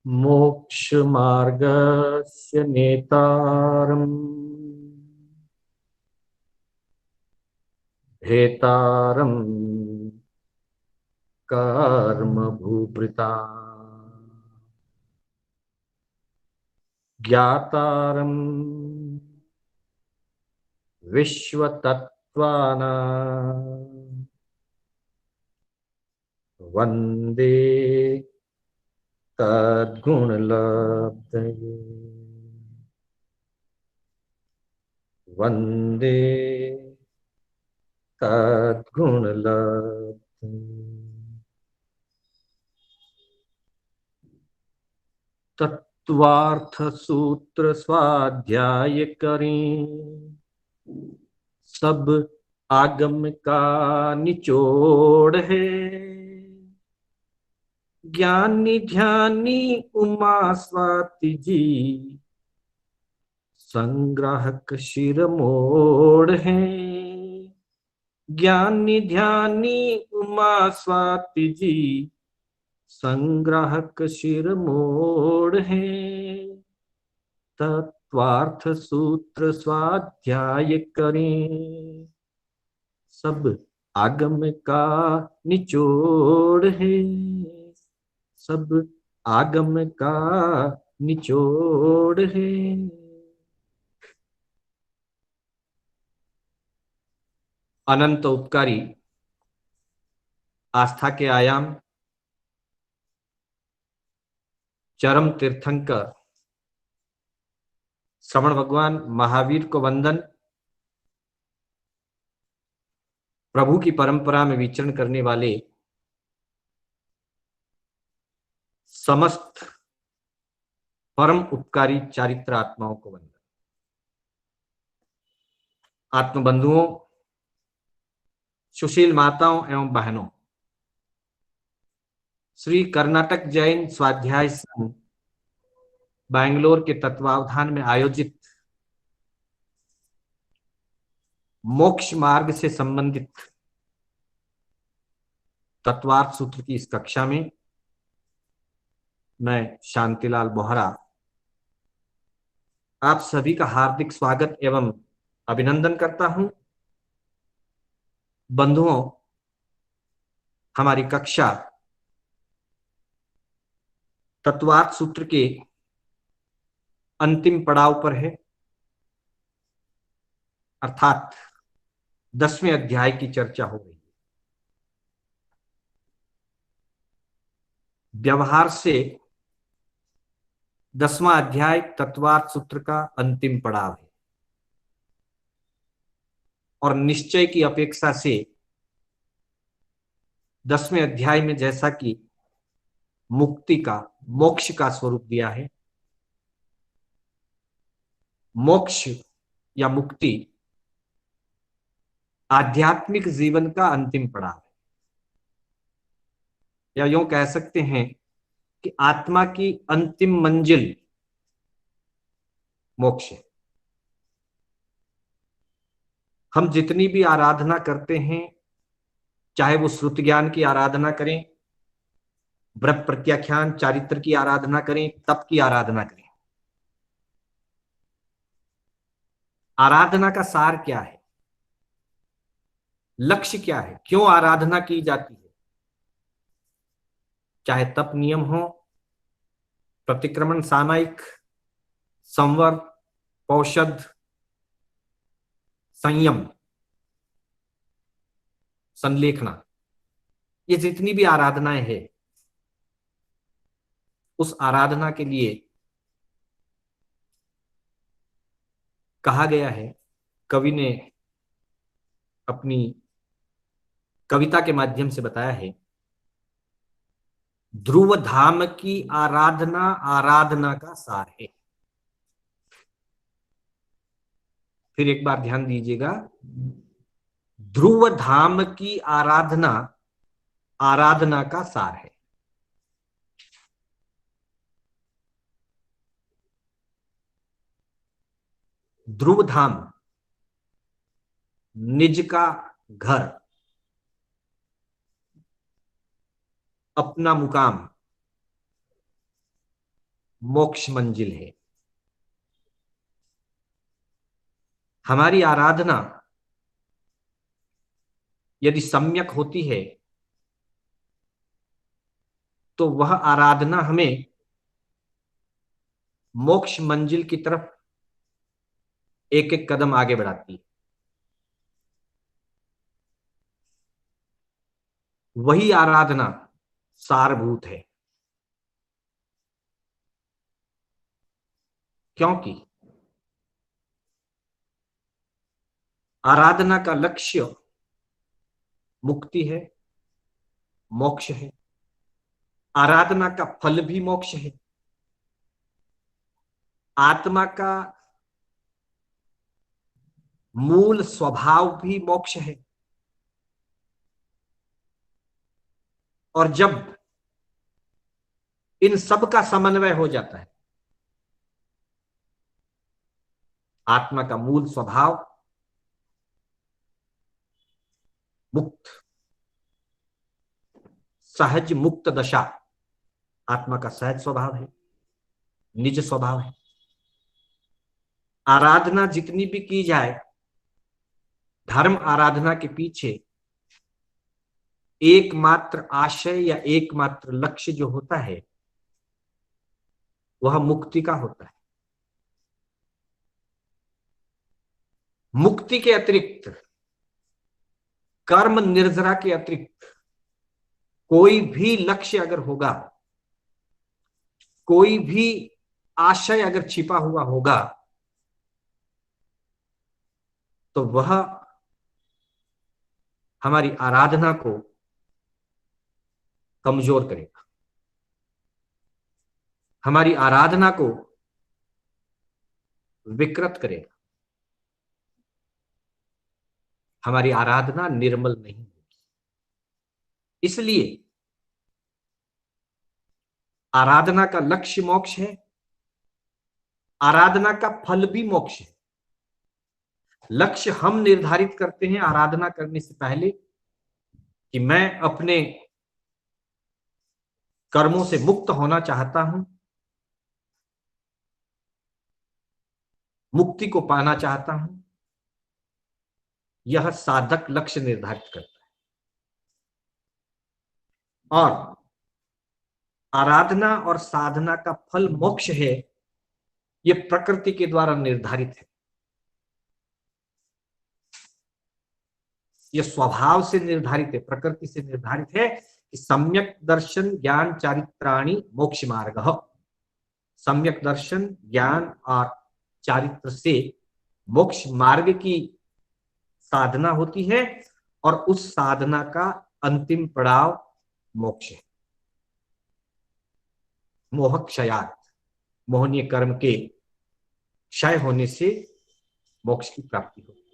मोक्षमार्गस्य नेतारम् भेतारम् कर्मभूभृता ज्ञातारम् विश्वतत्त्वानाम् वन्दे तद्गुणलब्धये वन्दे तद्गुणलब्धये। तत्वार्थ सूत्र स्वाध्याय करें, सब आगम का निचोड़ है। ज्ञानी ध्यानी उमा स्वाति जी संग्राहक शिरमोड़ है। ज्ञानी ध्यानी उमा स्वाति जी संग्राहक शिरमोड़ है। तत्वार्थ सूत्र स्वाध्याय करें, सब आगम का निचोड़ है। सब आगम का निचोड़ है। अनंत उपकारी आस्था के आयाम चरम तीर्थंकर श्रवण भगवान महावीर को वंदन। प्रभु की परंपरा में विचरण करने वाले समस्त परम उपकारी चारित्र आत्माओं को वंदन। आत्मबंधुओं, सुशील माताओं एवं बहनों, श्री कर्नाटक जैन स्वाध्याय संघ बैंगलोर के तत्वावधान में आयोजित मोक्ष मार्ग से संबंधित तत्वार्थ सूत्र की इस कक्षा में मैं शांतिलाल बोहरा आप सभी का हार्दिक स्वागत एवं अभिनंदन करता हूं। बंधुओं, हमारी कक्षा तत्वार्थ सूत्र के अंतिम पड़ाव पर है, अर्थात 10वें अध्याय की चर्चा हो गई। व्यवहार से 10वां अध्याय तत्वार्थ सूत्र का अंतिम पड़ाव है और निश्चय की अपेक्षा से 10वें अध्याय में जैसा कि मुक्ति का, मोक्ष का स्वरूप दिया है, मोक्ष या मुक्ति आध्यात्मिक जीवन का अंतिम पड़ाव है, या यूं कह सकते हैं कि आत्मा की अंतिम मंजिल मोक्ष है। हम जितनी भी आराधना करते हैं, चाहे वो श्रुति ज्ञान की आराधना करें, व्रत प्रत्याख्यान चारित्र की आराधना करें, तप की आराधना करें, आराधना का सार क्या है, लक्ष्य क्या है, क्यों आराधना की जाती है? चाहे तप नियम हो, प्रतिक्रमण सामायिक, संवर, पौषध, संयम, संलेखना, ये जितनी भी आराधनाएं हैं, उस आराधना के लिए कहा गया है, कवि ने अपनी कविता के माध्यम से बताया है, ध्रुव धाम की आराधना आराधना का सार है। फिर एक बार ध्यान दीजिएगा, ध्रुव धाम की आराधना आराधना का सार है। ध्रुव धाम निज का घर, अपना मुकाम, मोक्ष मंजिल है। हमारी आराधना यदि सम्यक होती है तो वह आराधना हमें मोक्ष मंजिल की तरफ एक एक कदम आगे बढ़ाती है। वही आराधना सारभूत है, क्योंकि आराधना का लक्ष्य मुक्ति है, मोक्ष है। आराधना का फल भी मोक्ष है। आत्मा का मूल स्वभाव भी मोक्ष है। और जब इन सब का समन्वय हो जाता है, आत्मा का मूल स्वभाव मुक्त, सहज मुक्त दशा आत्मा का सहज स्वभाव है, निज स्वभाव है। आराधना जितनी भी की जाए, धर्म आराधना के पीछे एकमात्र आशय या एकमात्र लक्ष्य जो होता है वह मुक्ति का होता है। मुक्ति के अतिरिक्त, कर्म निर्जरा के अतिरिक्त कोई भी लक्ष्य अगर होगा, कोई भी आशय अगर छिपा हुआ होगा, तो वह हमारी आराधना को कमजोर करेगा, हमारी आराधना को विकृत करेगा, हमारी आराधना निर्मल नहीं होगी। इसलिए आराधना का लक्ष्य मोक्ष है, आराधना का फल भी मोक्ष है। लक्ष्य हम निर्धारित करते हैं आराधना करने से पहले कि मैं अपने कर्मों से मुक्त होना चाहता हूं, मुक्ति को पाना चाहता हूं। यह साधक लक्ष्य निर्धारित करता है। और आराधना और साधना का फल मोक्ष है, यह प्रकृति के द्वारा निर्धारित है। यह स्वभाव से निर्धारित है, प्रकृति से निर्धारित है कि सम्यक दर्शन ज्ञान चारित्राणि मोक्ष मार्ग। सम्यक दर्शन ज्ञान और चारित्र से मोक्ष मार्ग की साधना होती है, और उस साधना का अंतिम पड़ाव मोक्ष है। मोह क्षयात, मोहनीय कर्म के क्षय होने से मोक्ष की प्राप्ति होती है।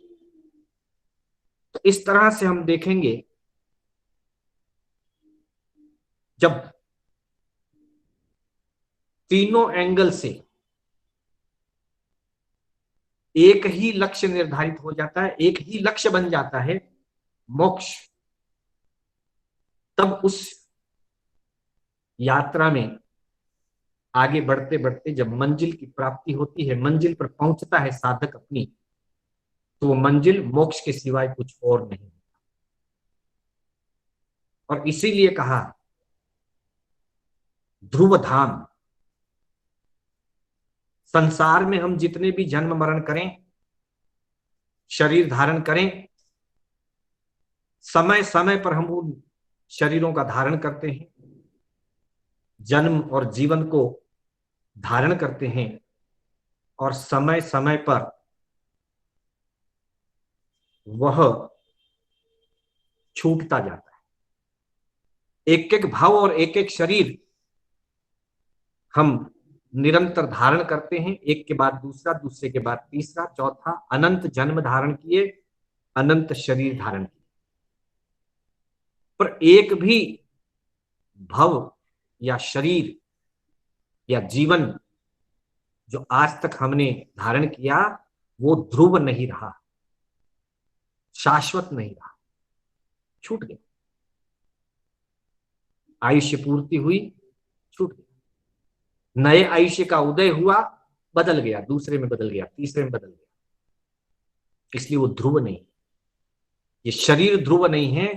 तो इस तरह से हम देखेंगे, जब तीनों एंगल से एक ही लक्ष्य निर्धारित हो जाता है, एक ही लक्ष्य बन जाता है मोक्ष, तब उस यात्रा में आगे बढ़ते बढ़ते जब मंजिल की प्राप्ति होती है, मंजिल पर पहुंचता है साधक अपनी, तो वो मंजिल मोक्ष के सिवाय कुछ और नहीं। और इसीलिए कहा ध्रुव धाम। संसार में हम जितने भी जन्म मरण करें, शरीर धारण करें, समय समय पर हम उन शरीरों का धारण करते हैं, जन्म और जीवन को धारण करते हैं, और समय समय पर वह छूटता जाता है। एक एक भाव और एक एक शरीर हम निरंतर धारण करते हैं, एक के बाद दूसरा, दूसरे के बाद तीसरा, चौथा, अनंत जन्म धारण किए, अनंत शरीर धारण किए, पर एक भी भव या शरीर या जीवन जो आज तक हमने धारण किया वो ध्रुव नहीं रहा, शाश्वत नहीं रहा, छूट गया। आयुष्य पूर्ति हुई, छूट गया। नए आयुष्य का उदय हुआ, बदल गया, दूसरे में बदल गया, तीसरे में बदल गया, इसलिए वो ध्रुव नहीं। ये शरीर ध्रुव नहीं है,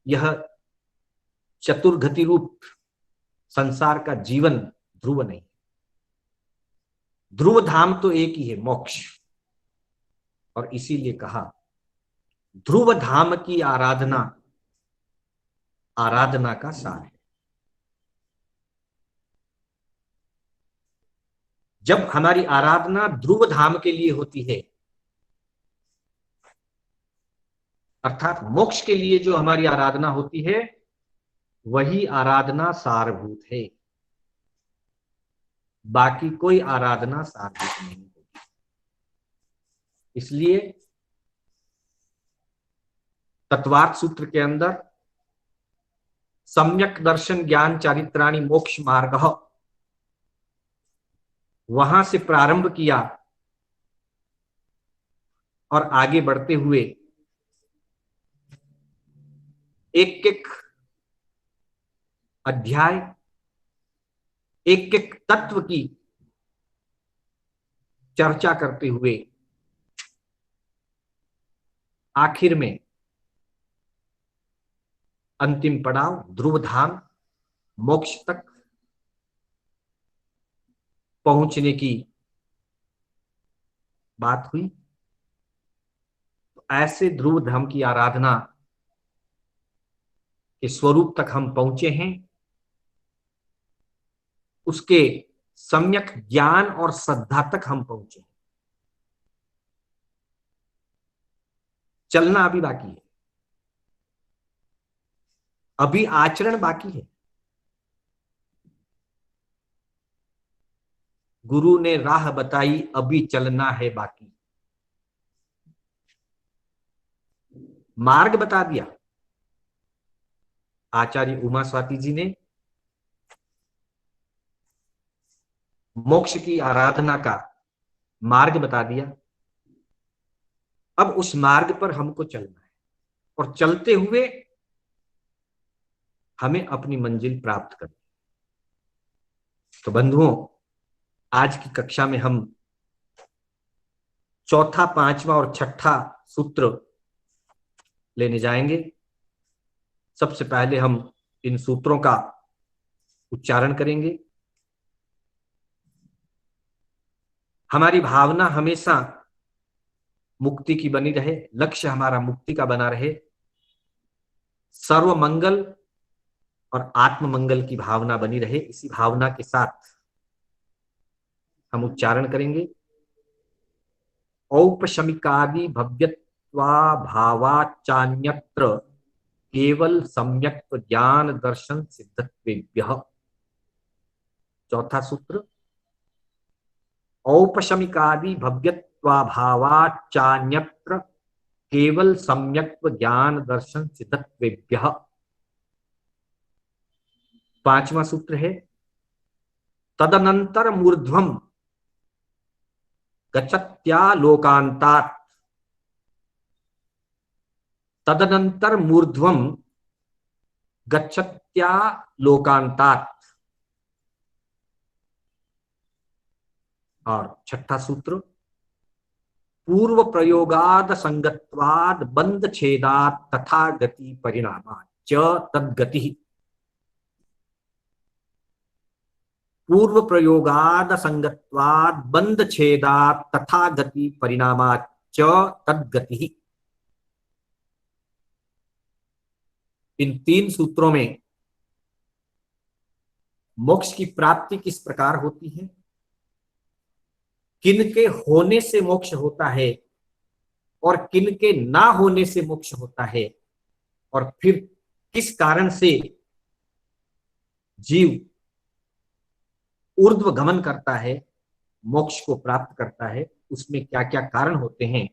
यह चतुर्गति रूप संसार का जीवन ध्रुव नहीं। ध्रुव धाम तो एक ही है, मोक्ष। और इसीलिए कहा ध्रुव धाम की आराधना आराधना का सार है। जब हमारी आराधना ध्रुव धाम के लिए होती है, अर्थात मोक्ष के लिए जो हमारी आराधना होती है, वही आराधना सारभूत है, बाकी कोई आराधना सारभूत नहीं होगी। इसलिए तत्वार्थ सूत्र के अंदर सम्यक दर्शन ज्ञान चारित्राणि मोक्ष मार्ग, वहां से प्रारंभ किया और आगे बढ़ते हुए एक एक अध्याय, एक एक तत्व की चर्चा करते हुए आखिर में अंतिम पड़ाव ध्रुव धाम मोक्ष तक पहुंचने की बात हुई। तो ऐसे ध्रुव धाम की आराधना के स्वरूप तक हम पहुंचे हैं, उसके सम्यक ज्ञान और श्रद्धा तक हम पहुंचे। चलना अभी बाकी है, अभी आचरण बाकी है। गुरु ने राह बताई, अभी चलना है बाकी। मार्ग बता दिया आचार्य उमा स्वाति जी ने, मोक्ष की आराधना का मार्ग बता दिया। अब उस मार्ग पर हमको चलना है और चलते हुए हमें अपनी मंजिल प्राप्त करनी। तो बंधुओं, आज की कक्षा में हम चौथा, पांचवा और छठा सूत्र लेने जाएंगे। सबसे पहले हम इन सूत्रों का उच्चारण करेंगे। हमारी भावना हमेशा मुक्ति की बनी रहे, लक्ष्य हमारा मुक्ति का बना रहे, सर्व मंगल और आत्म मंगल की भावना बनी रहे। इसी भावना के साथ हम उच्चारण करेंगे। औपशमिकादि भव्यत्वा भावाचान्यत्र केवल सम्यक ज्ञान दर्शन सिद्धत्वेभ्यः। चौथा सूत्र, औपशमिकादि भव्यत्वा भावाचान्यत्र केवल सम्यक ज्ञान दर्शन सिद्धत्वेभ्यः। पांचवा सूत्र है, तदनंतर मूर्ध्वम गच्छत्या लोकांतात्। तदनंतर मूर्ध्वम गच्छत्या लोकांतात्। और छठा सूत्र, पूर्व प्रयोगाद संगत्वाद बंध छेदात तथा गति परिणामा च तद्गति। पूर्व प्रयोगाद संगत्वाद बंध छेदात तथा गति परिणामा च तद्गति। इन तीन सूत्रों में मोक्ष की प्राप्ति किस प्रकार होती है, किन के होने से मोक्ष होता है और किन के ना होने से मोक्ष होता है, और फिर किस कारण से जीव ऊर्ध्व गमन करता है, मोक्ष को प्राप्त करता है, उसमें क्या क्या कारण होते हैं।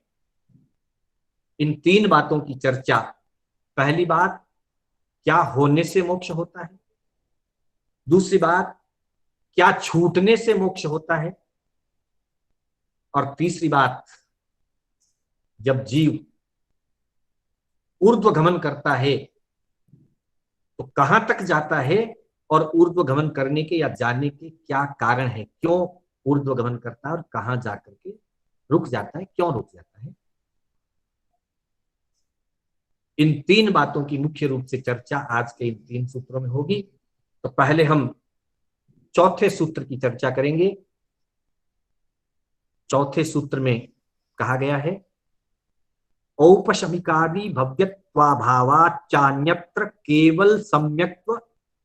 इन तीन बातों की चर्चा। पहली बात, क्या होने से मोक्ष होता है। दूसरी बात, क्या छूटने से मोक्ष होता है। और तीसरी बात, जब जीव ऊर्ध्व गमन करता है तो कहां तक जाता है और ऊर्ध्वगमन करने के या जाने के क्या कारण है, क्यों ऊर्ध्वगमन करता है और कहां जाकर के रुक जाता है, क्यों रुक जाता है। इन तीन बातों की मुख्य रूप से चर्चा आज के इन तीन सूत्रों में होगी। तो पहले हम चौथे सूत्र की चर्चा करेंगे। चौथे सूत्र में कहा गया है औपशमिकादि भव्यत्वाभावाच्चान्यत्र केवल सम्यक्त्व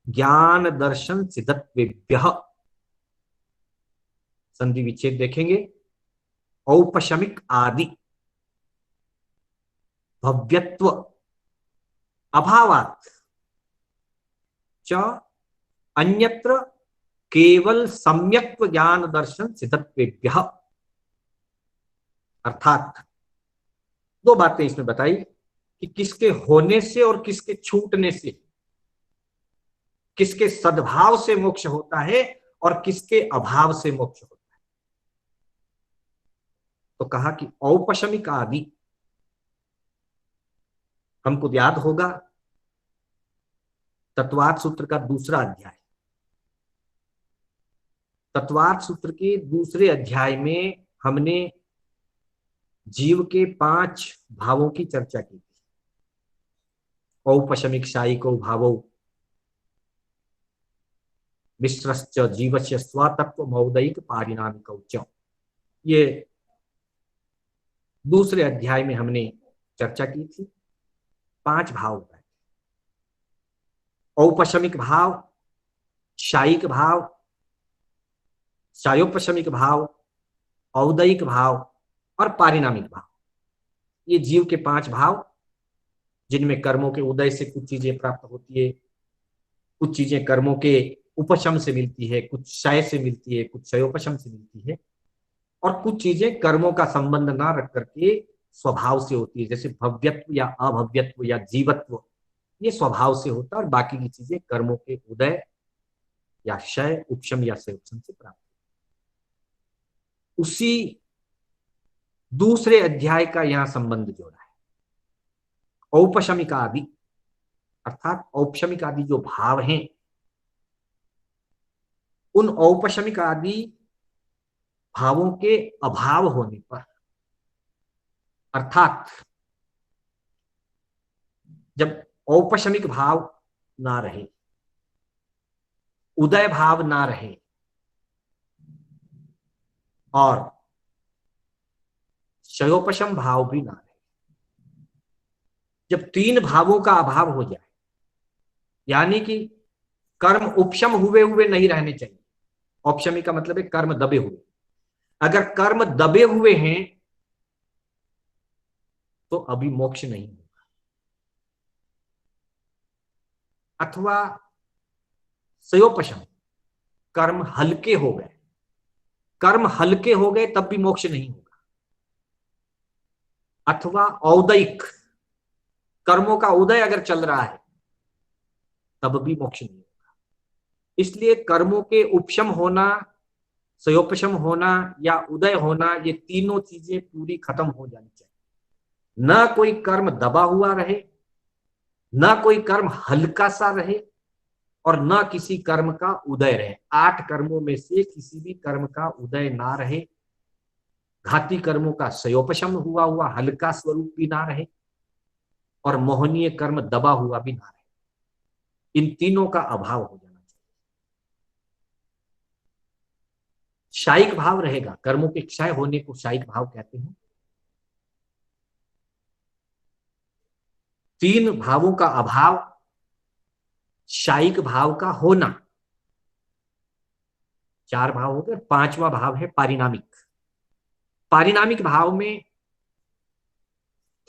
ज्ञान दर्शन सिद्धत्वेभ्यः। संधि विच्छेद देखेंगे। औपशमिक आदि भव्यत्व अभावात् च अन्यत्र केवल सम्यक्त्व ज्ञान दर्शन सिद्धत्वेभ्यः। अर्थात दो बातें इसमें बताई कि किसके होने से और किसके छूटने से, किसके सद्भाव से मोक्ष होता है और किसके अभाव से मोक्ष होता है। तो कहा कि औपशमिक आदि, हमको याद होगा तत्वार्थ सूत्र का दूसरा अध्याय। तत्वार्थ सूत्र के दूसरे अध्याय में हमने जीव के 5 भावों की चर्चा की थी। औपशमिक शायिको भावो मिश्रश्च जीवस्य स्वतत्व मौदयिक पारिणामिकौ च, ये दूसरे अध्याय में हमने चर्चा की थी। 5 भाव बताए। औपशमिक भाव, शायिक भाव, शायोपशमिक भाव, औदयिक भाव और पारिणामिक भाव। ये जीव के 5 भाव, जिनमें कर्मों के उदय से कुछ चीजें प्राप्त होती है, कुछ चीजें कर्मों के उपशम से मिलती है, कुछ क्षय से मिलती है, कुछ क्षयोपशम से मिलती है, और कुछ चीजें कर्मों का संबंध ना रख करके स्वभाव से होती है, जैसे भव्यत्व या अभव्यत्व या जीवत्व, ये स्वभाव से होता है, और बाकी की चीजें कर्मों के उदय या क्षय, उपशम या क्षयोपशम से प्राप्त। उसी दूसरे अध्याय का यहां संबंध जोड़ा है। औपशमिक आदि अर्थात औपशमिक आदि जो भाव हैं, उन औपशमिक आदि भावों के अभाव होने पर, अर्थात जब औपशमिक भाव ना रहे, उदय भाव ना रहे और क्षयोपशम भाव भी ना रहे, जब 3 भावों का अभाव हो जाए, यानी कि कर्म उपशम हुए हुए नहीं रहने चाहिए। औपशमिक का मतलब है कर्म दबे हुए। अगर कर्म दबे हुए हैं तो अभी मोक्ष नहीं होगा। अथवा क्षयोपशम, कर्म हल्के हो गए, कर्म हल्के हो गए तब भी मोक्ष नहीं होगा। अथवा औदयिक, कर्मों का उदय अगर चल रहा है तब भी मोक्ष नहीं होगा। इसलिए कर्मों के उपशम होना, क्षयोपशम होना या उदय होना, ये तीनों चीजें पूरी खत्म हो जानी चाहिए। ना कोई कर्म दबा हुआ रहे, ना कोई कर्म हल्का सा रहे, और न किसी कर्म का उदय रहे। 8 कर्मों में से किसी भी कर्म का उदय ना रहे, घाती कर्मों का क्षयोपशम हुआ हुआ हल्का स्वरूप भी ना रहे, और मोहनीय कर्म दबा हुआ भी ना रहे। इन तीनों का अभाव हो जाना चाहिए। शायिक भाव रहेगा, कर्मों के क्षय होने को शायिक भाव कहते हैं। 3 भावों का अभाव, शायिक भाव का होना, 4 भाव हो गए। 5वां भाव है पारिणामिक। पारिणामिक भाव में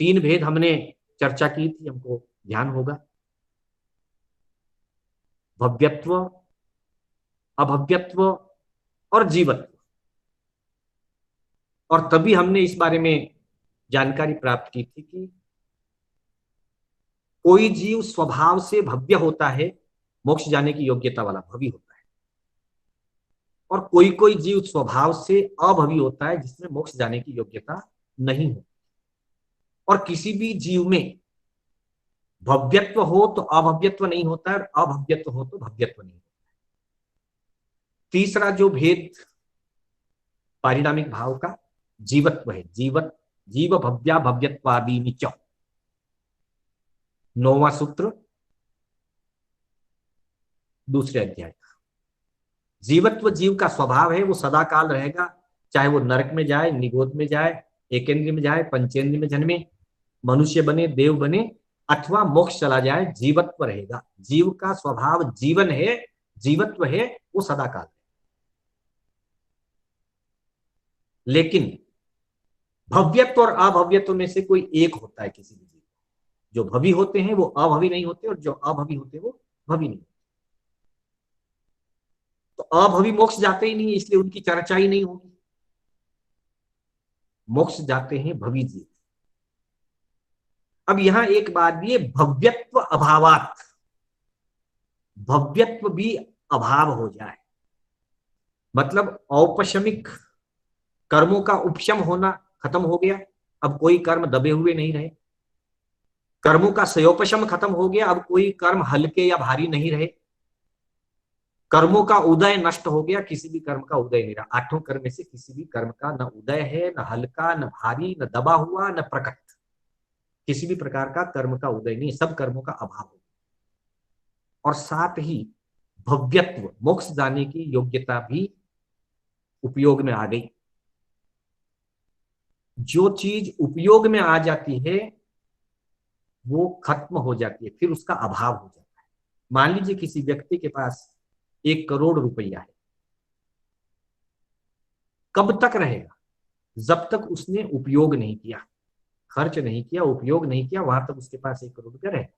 3 भेद हमने चर्चा की थी, हमको ध्यान होगा। भव्यत्व, अभव्यत्व और जीवत्व। और तभी हमने इस बारे में जानकारी प्राप्त की थी कि कोई जीव स्वभाव से भव्य होता है, मोक्ष जाने की योग्यता वाला भवी होता है, और कोई कोई जीव स्वभाव से अभवी होता है, जिसमें मोक्ष जाने की योग्यता नहीं होती। और किसी भी जीव में भव्यत्व हो तो अभव्यत्व नहीं होता है, और अभव्यत्व हो तो भव्यत्व नहीं होता। तीसरा जो भेद पारिणामिक भाव का जीवत्व है, जीव भव्या भव्यत्वादि नीच, 9वां सूत्र दूसरे अध्याय। जीवत्व जीव का स्वभाव है, वो सदा काल रहेगा, चाहे वो नरक में जाए, निगोद में जाए, एकेंद्र में जाए, पंचेंद्र में जन्मे, मनुष्य बने, देव बने, अथवा मोक्ष चला जाए, जीवत्व रहेगा। जीव का स्वभाव जीवन है, जीवत्व है, वो सदा काल है। लेकिन भव्यत्व और अभव्यत्व में से कोई एक होता है किसी भी जीव। जो भवी होते हैं वो अभवी नहीं होते, और जो अभवी होते हैं वो भवी नहीं होते। तो अभवी मोक्ष जाते ही नहीं, इसलिए उनकी चर्चा ही नहीं होगी। मोक्ष जाते हैं भवी जीव। अब यहां एक बात भी है, भव्यत्व अभावात, भव्यत्व भी अभाव हो जाए, मतलब औपशमिक कर्मों का उपशम होना खत्म हो गया, अब कोई कर्म दबे हुए नहीं रहे। कर्मों का सयोपशम खत्म हो गया, अब कोई कर्म हल्के या भारी नहीं रहे। कर्मों का उदय नष्ट हो गया, किसी भी कर्म का उदय नहीं रहा। 8 कर्म में से किसी भी कर्म का न उदय है, न हल्का, न भारी, न दबा हुआ, न प्रकट, किसी भी प्रकार का कर्म का उदय नहीं, सब कर्मों का अभाव हो। और साथ ही भव्यत्व, मोक्ष जाने की योग्यता भी उपयोग में आ गई। जो चीज उपयोग में आ जाती है वो खत्म हो जाती है, फिर उसका अभाव हो जाता है। मान लीजिए किसी व्यक्ति के पास 1 करोड़ रुपया है, कब तक रहेगा? जब तक उसने उपयोग नहीं किया, खर्च नहीं किया, उपयोग नहीं किया, वहां तक उसके पास 1 करोड़ रुपया रहेगा।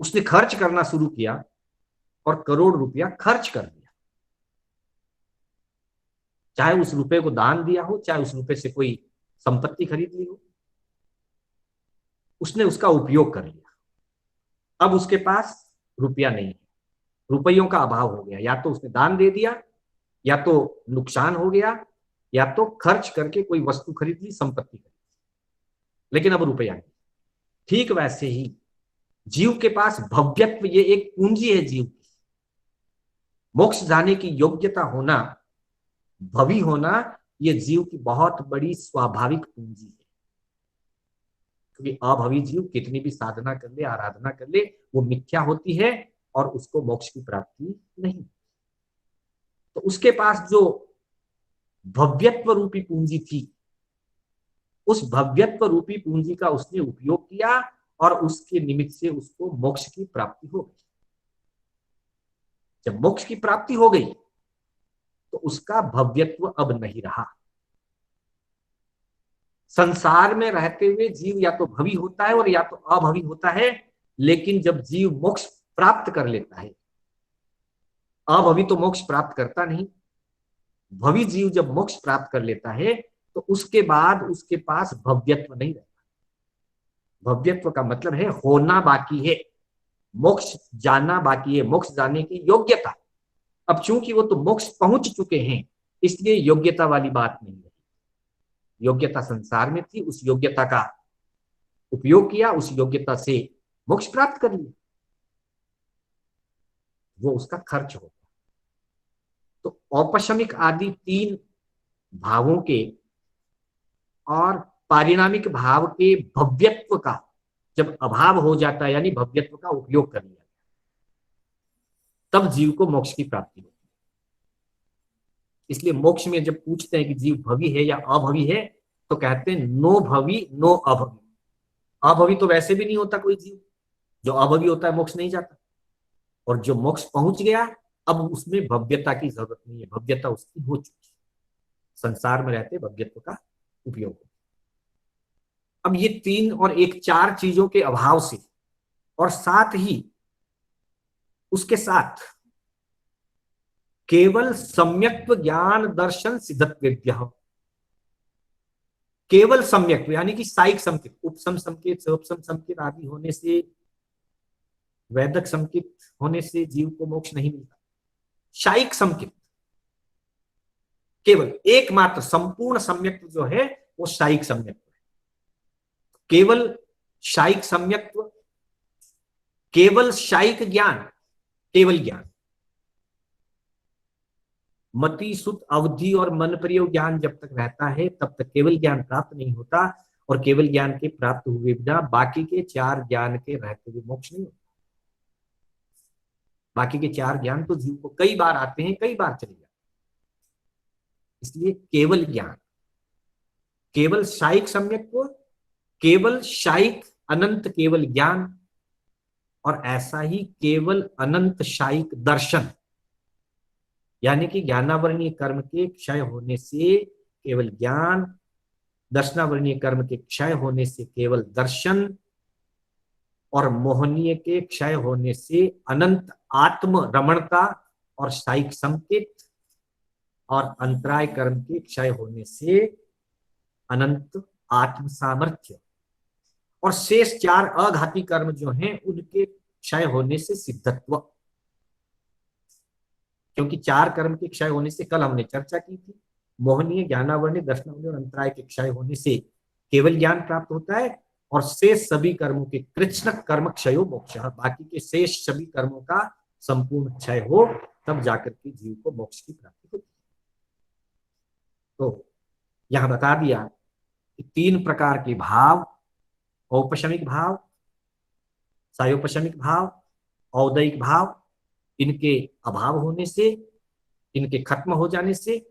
उसने खर्च करना शुरू किया और करोड़ रुपया खर्च कर दिया, चाहे उस रुपए को दान दिया हो, चाहे उस रुपए से कोई संपत्ति खरीद ली हो, उसने उसका उपयोग कर लिया। अब उसके पास रुपया नहीं है, रुपयों का अभाव हो गया। या तो उसने दान दे दिया, या तो नुकसान हो गया, या तो खर्च करके कोई वस्तु खरीद ली, संपत्ति खरीद ली, लेकिन अब रुपया नहीं। ठीक वैसे ही जीव के पास भव्यत्व, ये एक पूंजी है जीव की। मोक्ष जाने की योग्यता होना, भवी होना, ये जीव की बहुत बड़ी स्वाभाविक पूंजी है। क्योंकि अभवी जीव कितनी भी साधना कर ले, आराधना कर ले, वो मिथ्या होती है और उसको मोक्ष की प्राप्ति नहीं। तो उसके पास जो भव्यत्व रूपी पूंजी थी, उस भव्यत्व रूपी पूंजी का उसने उपयोग किया और उसके निमित्त से उसको मोक्ष की प्राप्ति हो गई। जब मोक्ष की प्राप्ति हो गई तो उसका भव्यत्व अब नहीं रहा। संसार में रहते हुए जीव या तो भवी होता है और या तो अभवी होता है, लेकिन जब जीव मोक्ष प्राप्त कर लेता है, अभवी तो मोक्ष प्राप्त करता नहीं, भवी जीव जब मोक्ष प्राप्त कर लेता है तो उसके बाद उसके पास भव्यत्व नहीं रहता। भव्यत्व का मतलब है होना बाकी है, मोक्ष जाना बाकी है, मोक्ष जाने की योग्यता। अब चूंकि वो तो मोक्ष पहुंच चुके हैं, इसलिए योग्यता वाली बात नहीं है। योग्यता संसार में थी, उस योग्यता का उपयोग किया, उस योग्यता से मोक्ष प्राप्त कर लिया, वो उसका खर्च होगा। तो औपशमिक आदि 3 भावों के और पारिणामिक भाव के भव्यत्व का जब अभाव हो जाता है, यानी भव्यत्व का उपयोग कर लिया, तब जीव को मोक्ष की प्राप्ति होती है। इसलिए मोक्ष में जब पूछते हैं कि जीव भवी है या अभवी है, तो कहते हैं नो भवी नो अभवी। अभवी तो वैसे भी नहीं होता कोई जीव, जो अभवी होता है मोक्ष नहीं जाता। और जो मोक्ष पहुंच गया, अब उसमें भव्यता की जरूरत नहीं है, भव्यता उसकी हो चुकी है। संसार में रहते भव्यत्व का उपयोग। अब ये 3 और 1 4 चीजों के अभाव से, और साथ ही उसके साथ केवल सम्यक्त्व ज्ञान दर्शन सिद्धत्वेभ्यः, केवल सम्यक्त्व यानी कि साइक संकेत, उपसम संकेत, सयोपसम संकेत आदि होने से, वैदक संकेत होने से जीव को मोक्ष नहीं मिलता। शाइक संकेत, केवल एकमात्र संपूर्ण सम्यक्त्व जो है वो शाइक सम्यक्त्व है। केवल शाइक सम्यक्त्व, केवल शाइक ज्ञान, केवल ज्ञान, मति सुत अवधि और मन प्रयोग ज्ञान जब तक रहता है तब तक केवल ज्ञान प्राप्त नहीं होता, और केवल ज्ञान के प्राप्त हुए बिना बाकी के चार ज्ञान के रहते हुए मोक्ष नहीं होता। बाकी के चार ज्ञान तो जीव को कई बार आते हैं, कई बार चले जाते हैं। इसलिए केवल ज्ञान, केवल शायिक सम्यक्त्व, केवल शायिक अनंत केवल ज्ञान, और ऐसा ही केवल अनंत शायिक दर्शन, यानी कि ज्ञानावरणीय कर्म के क्षय होने से केवल ज्ञान, दर्शनावरणीय कर्म के क्षय होने से केवल दर्शन, और मोहनीय के क्षय होने से अनंत आत्म रमणता और शायिक संकेत, और अंतराय कर्म के क्षय होने से अनंत आत्म सामर्थ्य, और शेष चार अघाती कर्म जो हैं उनके क्षय होने से सिद्धत्व। क्योंकि चार कर्म के क्षय होने से कल हमने चर्चा की थी, मोहनीय, ज्ञानावरणीय, दर्शनावरणीय और अंतराय के क्षय होने से केवल ज्ञान प्राप्त होता है, और शेष सभी कर्मों के कृष्ण कर्म क्षयो मोक्ष, बाकी के शेष सभी कर्मों का संपूर्ण क्षय हो तब जाकर के जीव को मोक्ष की प्राप्ति होती है। तो यहां बता दिया कि तीन प्रकार के भाव, औपशमिक भाव, सायोपशमिक भाव, औदयिक भाव, इनके अभाव होने से, इनके खत्म हो जाने से,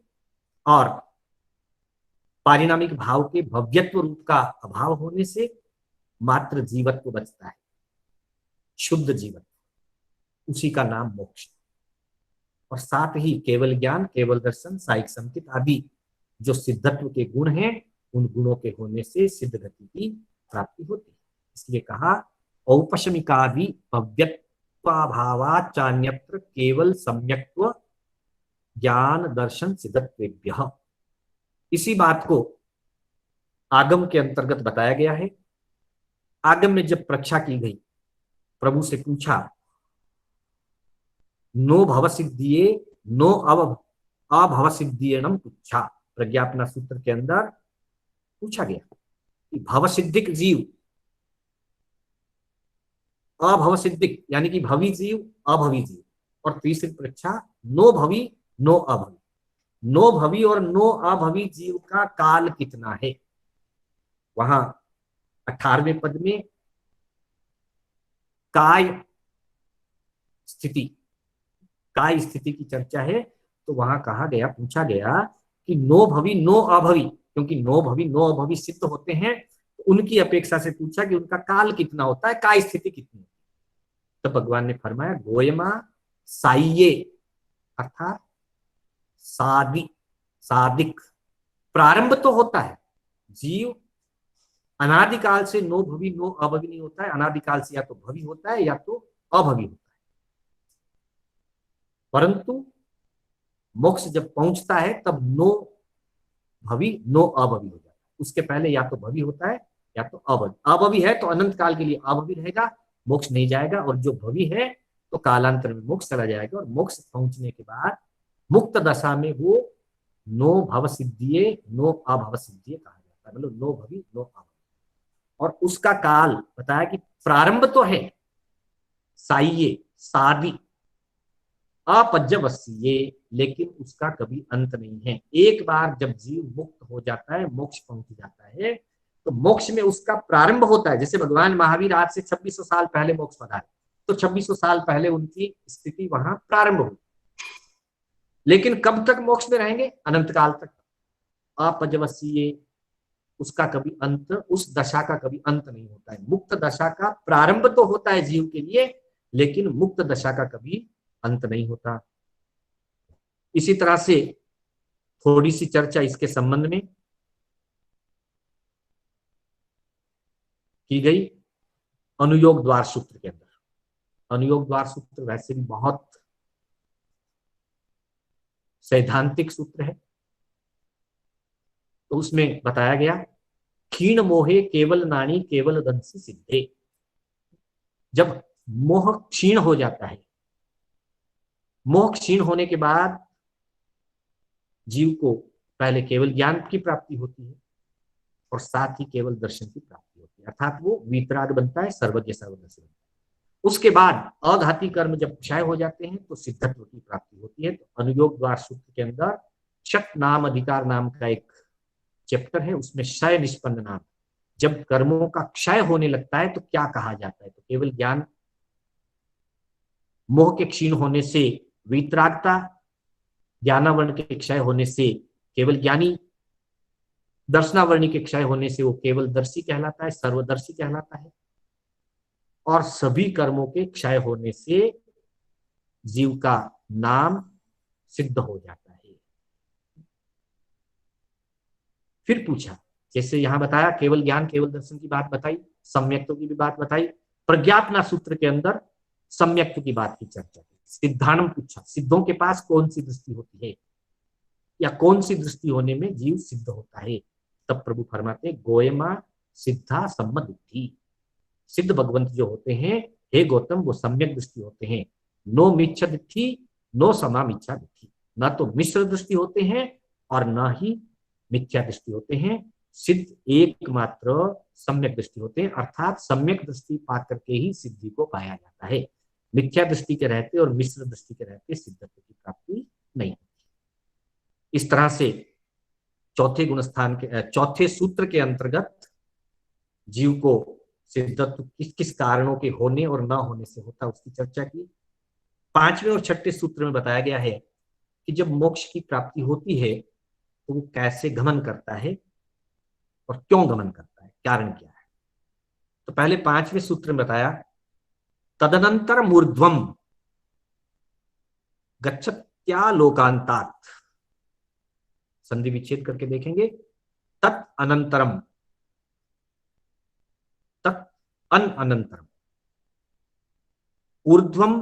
और पारिणामिक भाव के भव्यत्व रूप का अभाव होने से मात्र जीवत्व बचता है, शुद्ध जीवत्व, उसी का नाम मोक्ष। और साथ ही केवल ज्ञान, केवल दर्शन, साइक संकित आदि जो सिद्धत्व के गुण हैं, उन गुणों के होने से सिद्ध गति की प्राप्ति होती है। इसलिए कहा औपशमिकादि भव्यत्वाभावाचान्यत्र केवल सम्यक्त्व ज्ञान दर्शन सिद्धत्वेभ्यः। इसी बात को आगम के अंतर्गत बताया गया है। आगम में जब परीक्षा की गई, प्रभु से पूछा, नो भव सिद्धिये नो अभव सिद्धियनम पूछा, प्रज्ञापना सूत्र के अंदर पूछा गया कि भव सिद्धिक जीव, अभव सिद्धिक यानी कि भवी जीव, अभवी जीव, और तीसरी परीक्षा नो भवी नो अभवी, नो भवी और नो अभवी जीव का काल कितना है। वहां 18वें पद में काय स्थिति की चर्चा है, तो वहां कहा गया, पूछा गया कि नो भवी नो अभवी, क्योंकि नो भवी नो अभवी सिद्ध होते हैं, तो उनकी अपेक्षा से पूछा कि उनका काल कितना होता है, काय स्थिति कितनी होती है। तो भगवान ने फरमाया गोयमा साइये, अर्थात सादिक प्रारंभ तो होता है, जीव अनादिकाल से नो भवी नो अभवी नहीं होता है, अनादिकाल से या तो भवी होता है या तो अभवी होता है, परंतु मोक्ष जब पहुंचता है तब नो भवी नो अभवी हो जाता है। उसके पहले या तो भवी होता है या तो अभवी। अभवी है तो अनंत काल के लिए अभवी रहेगा, मोक्ष नहीं जाएगा, और जो भवी है तो कालांतर में मोक्ष चला जाएगा, और मोक्ष पहुंचने के बाद मुक्त दशा में वो नो भव सिद्धिये नो अभव सिद्धिये कहा जाता है, मतलब नो भवी नो अभवी। और उसका काल बताया कि प्रारंभ तो है साइये सादी अपज्यवस्ये, लेकिन उसका कभी अंत नहीं है। एक बार जब जीव मुक्त हो जाता है, मोक्ष पहुंच जाता है, तो मोक्ष में उसका प्रारंभ होता है। जैसे भगवान महावीर आज से 2600 साल पहले मोक्ष पधारे, तो 2600 साल पहले उनकी स्थिति वहां प्रारंभ हुई, लेकिन कब तक मोक्ष में रहेंगे? अनंत काल तक। अपज्यवस्ये, उसका कभी अंत, उस दशा का कभी अंत नहीं होता है। मुक्त दशा का प्रारंभ तो होता है जीव के लिए, लेकिन मुक्त दशा का कभी अंत नहीं होता। इसी तरह से थोड़ी सी चर्चा इसके संबंध में की गई अनुयोग द्वार सूत्र के अंदर। अनुयोग द्वार सूत्र वैसे भी बहुत सैद्धांतिक सूत्र है, तो उसमें बताया गया क्षीण मोहे केवल नानी केवल दंसी सिद्धे। जब मोह क्षीण हो जाता है, मोह क्षीण होने के बाद जीव को पहले केवल ज्ञान की प्राप्ति होती है और साथ ही केवल दर्शन की प्राप्ति होती है, अर्थात वो वीतराग बनता है, सर्वज्ञ सर्वदर्शी बनता है। उसके बाद अघाती कर्म जब क्षय हो जाते हैं तो सिद्धत्व की प्राप्ति होती है। तो अनुयोग द्वार सूत्र के अंदर क्षत नाम अधिकार नाम का एक चैप्टर है, उसमें क्षय निष्पन्न नाम, जब कर्मों का क्षय होने लगता है तो क्या कहा जाता है, तो केवल ज्ञान मोह के क्षीण होने से वितरागता, ज्ञानावर्ण के क्षय होने से केवल ज्ञानी, दर्शनावर्ण के क्षय होने से वो केवल दर्शी कहलाता है, सर्वदर्शी कहलाता है, और सभी कर्मों के क्षय होने से जीव का नाम सिद्ध हो जाता है। फिर पूछा, जैसे यहां बताया केवल ज्ञान केवल दर्शन की बात बताई, सम्यक्त्व की भी बात बताई, प्रज्ञापना सूत्र के अंदर सम्यक्त्व की बात की चर्चा की। सिद्धांत पूछा, सिद्धों के पास कौन सी दृष्टि होती है या कौन सी दृष्टि होने में जीव सिद्ध होता है, तब प्रभु फरमाते गोयमा सिद्धा सम्मदुद्धि, सिद्ध भगवंत जो होते हैं हे गौतम वो सम्यक दृष्टि होते हैं, नो मिच्छा दृष्टि नो समा मिच्छा दृष्टि, न तो मिश्र दृष्टि होते हैं और न ही मिथ्या दृष्टि होते हैं, सिद्ध एकमात्र सम्यक दृष्टि होते हैं, अर्थात सम्यक दृष्टि पा करके ही सिद्धि को पाया जाता है। मिथ्या दृष्टि के रहते और मिश्र दृष्टि के रहते सिद्धत्व की प्राप्ति नहीं होती। इस तरह से चौथे गुणस्थान के चौथे सूत्र के अंतर्गत जीव को सिद्धत्व किस किस कारणों के होने और न होने से होता है उसकी चर्चा की। पांचवें और छठे सूत्र में बताया गया है कि जब मोक्ष की प्राप्ति होती है तो वो कैसे गमन करता है और क्यों गमन करता है, कारण क्या है। तो पहले पांचवें सूत्र में बताया तदनंतर मूर्ध्वम गच्छत्या लोकांतात, संधि विच्छेद करके देखेंगे, तत् अनंतरम, तत् अनंतरम, ऊर्ध्वम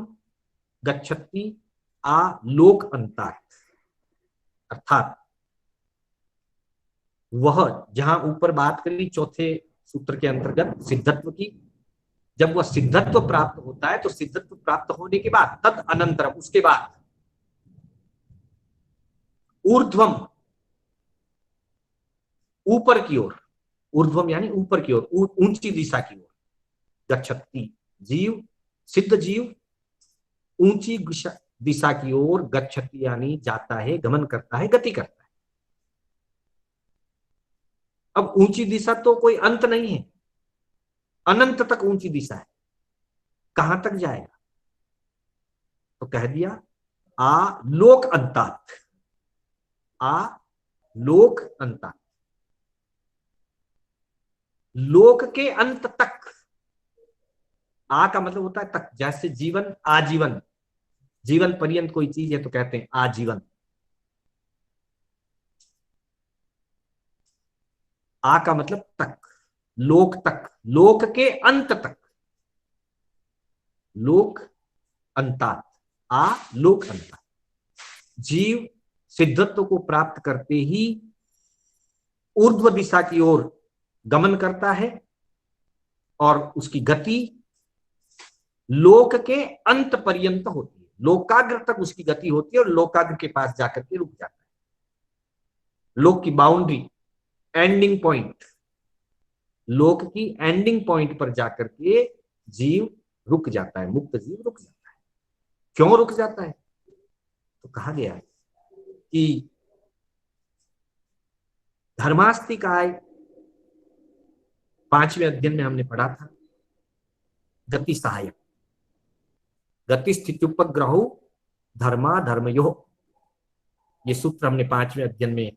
गच्छति आ लोक अंतात, अर्थात वह जहां ऊपर बात करी चौथे सूत्र के अंतर्गत सिद्धत्व की, जब वह सिद्धत्व प्राप्त होता है तो सिद्धत्व प्राप्त होने के बाद तद अनंतरम, उसके बाद ऊर्ध्वम, ऊपर की ओर, ऊर्ध्वम यानी ऊपर की ओर, ऊंची दिशा की ओर, गच्छति जीव, सिद्ध जीव ऊंची दिशा की ओर, गच्छति यानी जाता है, गमन करता है, गति करता है। अब ऊंची दिशा तो कोई अंत नहीं है, अनंत तक ऊंची दिशा है, कहां तक जाएगा, तो कह दिया आ लोक अंतात, आ लोक अंतात, लोक के अंत तक। आ का मतलब होता है तक, जैसे जीवन आजीवन, जीवन पर्यंत कोई चीज है तो कहते हैं आजीवन, आ का मतलब तक, लोक तक, लोक के अंत तक, लोक अंतात, आ लोक अंतात। जीव सिद्धत्व को प्राप्त करते ही ऊर्ध्व दिशा की ओर गमन करता है और उसकी गति लोक के अंत पर्यंत होती है, लोकाग्र तक उसकी गति होती है और लोकाग्र के पास जाकर के रुक जाता है। लोक की बाउंड्री, एंडिंग पॉइंट, लोक की एंडिंग पॉइंट पर जाकर के जीव रुक जाता है, मुक्त जीव रुक जाता है। क्यों रुक जाता है, तो कहा गया है कि धर्मास्तिकाय, पांचवें अध्ययन में हमने पढ़ा था, गति सहायक, गति स्थिति उपग्रहो धर्मा धर्मयो, ये सूत्र हमने पांचवें अध्ययन में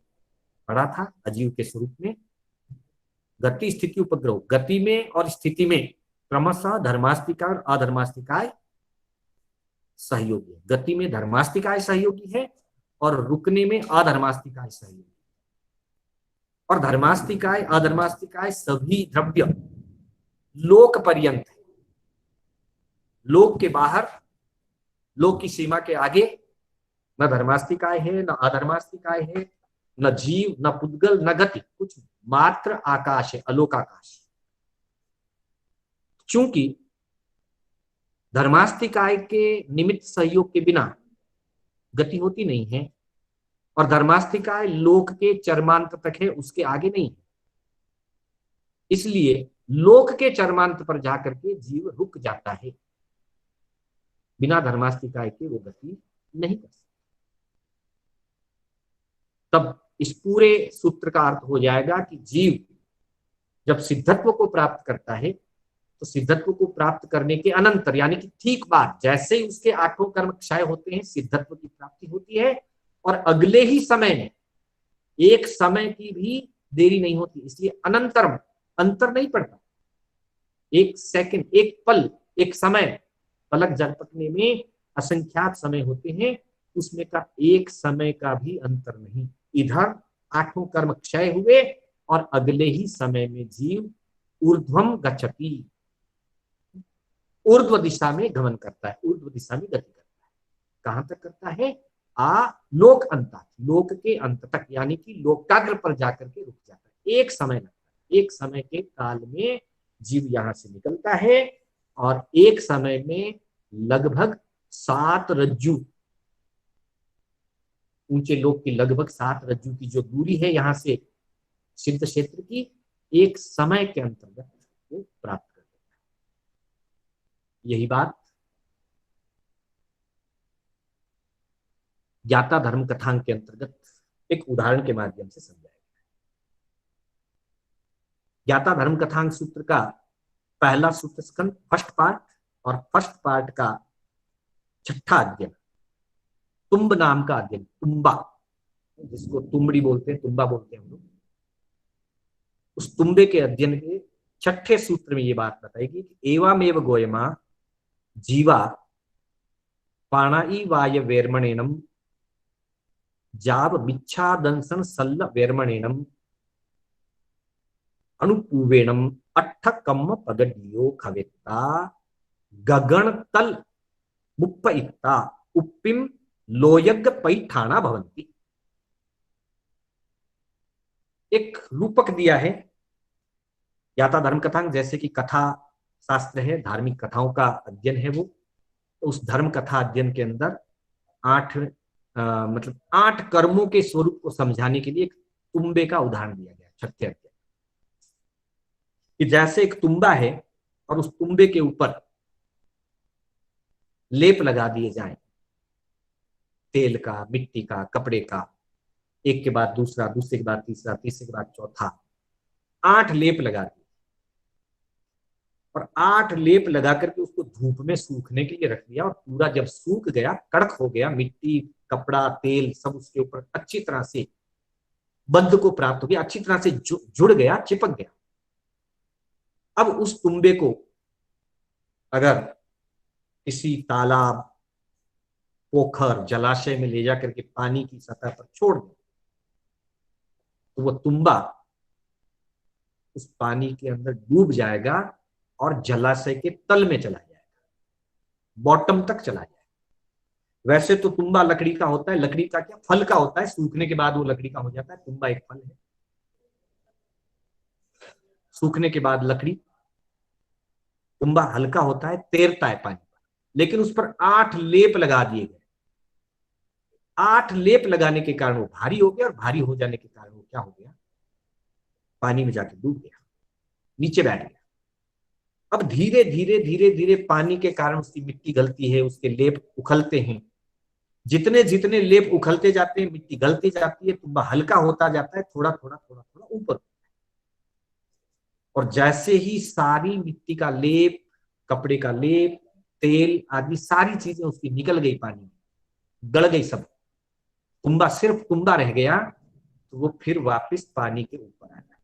पढ़ा था अजीव के स्वरूप में। गति स्थिति उपग्रह, गति में और स्थिति में क्रमशः धर्मास्तिका और अधर्मास्तिकाय सहयोगी है। गति में धर्मास्तिकाय सहयोगी है और रुकने में अधर्मास्तिकाय सहयोगी, और धर्मास्तिकाय अधर्मास्तिकाय सभी द्रव्य लोक पर्यंत है, लोक के बाहर, लोक की सीमा के आगे न धर्मास्तिकाय है न अधर्मास्तिकाय है, न जीव न पुद्गल न गति, कुछ मात्र आकाश है, अलोक आकाश। चूंकि धर्मास्तिकाय के निमित्त सहयोग के बिना गति होती नहीं है और धर्मास्तिकाय लोक के चरमांत तक है, उसके आगे नहीं है, इसलिए लोक के चरमांत पर जाकर के जीव रुक जाता है। बिना धर्मास्तिकाय के वो गति नहीं कर सकते। तब इस पूरे सूत्र का अर्थ हो जाएगा कि जीव जब सिद्धत्व को प्राप्त करता है तो सिद्धत्व को प्राप्त करने के अनंतर यानी कि ठीक बाद जैसे ही उसके 8 कर्म क्षय होते हैं सिद्धत्व की प्राप्ति होती है और अगले ही समय में एक समय की भी देरी नहीं होती। इसलिए अनंतरम, अंतर नहीं पड़ता, एक सेकंड, एक पल, एक समय, पलक झपकने में असंख्यात समय होते हैं, उसमें का एक समय का भी अंतर नहीं। इधर 8 कर्म क्षय हुए और अगले ही समय में जीव ऊर्ध्वम गच्छति, ऊर्ध्व दिशा में गमन करता है, ऊर्ध्व दिशा में गति करता है। कहां तक करता है? लोक अंत, लोक के अंत तक, यानी कि लोकाग्र पर जाकर के रुक जाता है। एक समय लगता है, एक समय के काल में जीव यहां से निकलता है और एक समय में लगभग 7 रज्जु, ऊंचे लोक की लगभग 7 रज्जु की जो दूरी है यहां से सिद्ध क्षेत्र की, एक समय के अंतर्गत वो प्राप्त कर देता है। यही बात ज्ञाता धर्म कथांग के अंतर्गत एक उदाहरण के माध्यम से समझाया गया। ज्ञाता धर्म कथांग सूत्र का पहला सूत्र स्कंद फर्स्ट पार्ट और फर्स्ट पार्ट का 6ठा अध्ययन, तुम्ब नाम का अध्ययन, तुम्बा जिसको तुमड़ी बोलते हैं, तुम्बा बोलते हैं हम लोग, उस तुम्बे के अध्ययन के 6ठे सूत्र में ये बात बताएगी कि एवमेव गोयमा जीवा पाणाई वाय वेर्मणेनम जाब मिच्छादंसन सल्ल वेर्मणेनम अनुपूवेणम अट्ठ कम्म पगडियो खवेत्ता गगन तल मुप्पइत्ता उप्पिम लोयग पैठाना भवंती। एक रूपक दिया है ज्ञाता धर्म कथांग, जैसे कि कथा शास्त्र है, धार्मिक कथाओं का अध्ययन है वो, तो उस धर्म कथा अध्ययन के अंदर 8 कर्मों के स्वरूप को समझाने के लिए एक तुम्बे का उदाहरण दिया गया 6ठे अध्ययन, कि जैसे एक तुम्बा है और उस तुम्बे के ऊपर लेप लगा दिए जाएं, तेल का, मिट्टी का, कपड़े का, एक के बाद दूसरा, दूसरे के बाद तीसरा, तीसरे के बाद चौथा, 8 लेप लगा दिए और 8 लेप लगा करके उसको धूप में सूखने के लिए रख दिया और पूरा जब सूख गया, कड़क हो गया, मिट्टी, कपड़ा, तेल सब उसके ऊपर अच्छी तरह से बंध को प्राप्त हो गया, अच्छी तरह से जुड़ गया, चिपक गया। अब उस तुम्बे को अगर किसी तालाब, पोखर, जलाशय में ले जाकर के पानी की सतह पर छोड़ दे तो वो तुम्बा उस पानी के अंदर डूब जाएगा और जलाशय के तल में चला जाएगा, बॉटम तक चला जाएगा। वैसे तो तुम्बा लकड़ी का होता है, लकड़ी का क्या, फल का होता है, सूखने के बाद वो लकड़ी का हो जाता है। तुम्बा एक फल है, सूखने के बाद लकड़ी, तुम्बा हल्का होता है, तैरता है पानी पर, लेकिन उस पर 8 लेप लगा दिए गए। 8 लेप लगाने के कारण वो भारी हो गया और भारी हो जाने के कारण वो क्या हो गया, पानी में जाके डूब गया, नीचे बैठ गया। अब धीरे धीरे धीरे धीरे पानी के कारण उसकी मिट्टी गलती है, उसके लेप उखलते हैं, जितने जितने लेप उखलते जाते हैं मिट्टी गलती जाती है, तुम्बा हल्का होता जाता है, थोड़ा थोड़ा थोड़ा थोड़ा ऊपर। और जैसे ही सारी मिट्टी का लेप, कपड़े का लेप, तेल आदि सारी चीजें उसकी निकल गई, पानी में गड़ गई सब, तुम्बा सिर्फ तुम्बा रह गया, तो वो फिर वापस पानी के ऊपर आ जाता।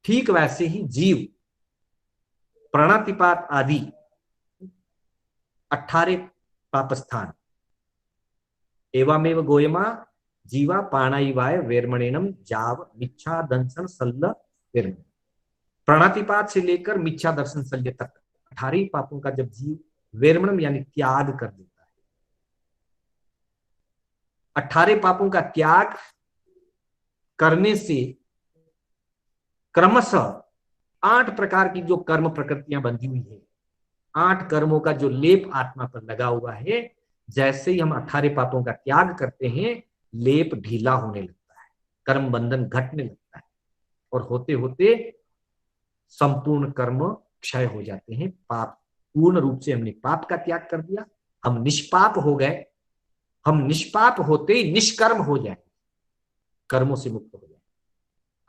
ठीक वैसे ही जीव प्राणातिपात आदि 18 पापस्थान, एवमेव गोयमा जीवा पाणाइवाय वेर्मणेनम जाव मिच्छा दंसन सल्ल वेर्मण, प्राणातिपात से लेकर मिच्छा दर्शन शल्य तक 18 पापों का जब जीव वेर्मणम यानी त्याग कर देता है, 18 पापों का त्याग करने से क्रमशः 8 प्रकार की जो कर्म प्रकृतियां बंधी हुई है, 8 कर्मों का जो लेप आत्मा पर लगा हुआ है, जैसे ही हम 18 पापों का त्याग करते हैं, लेप ढीला होने लगता है, कर्म बंधन घटने लगता है और होते होते संपूर्ण कर्म क्षय हो जाते हैं, पाप पूर्ण रूप से हमने पाप का त्याग कर दिया, हम निष्पाप हो गए। हम निष्पाप होते ही निष्कर्म हो जाए, कर्मों से मुक्त हो जाए।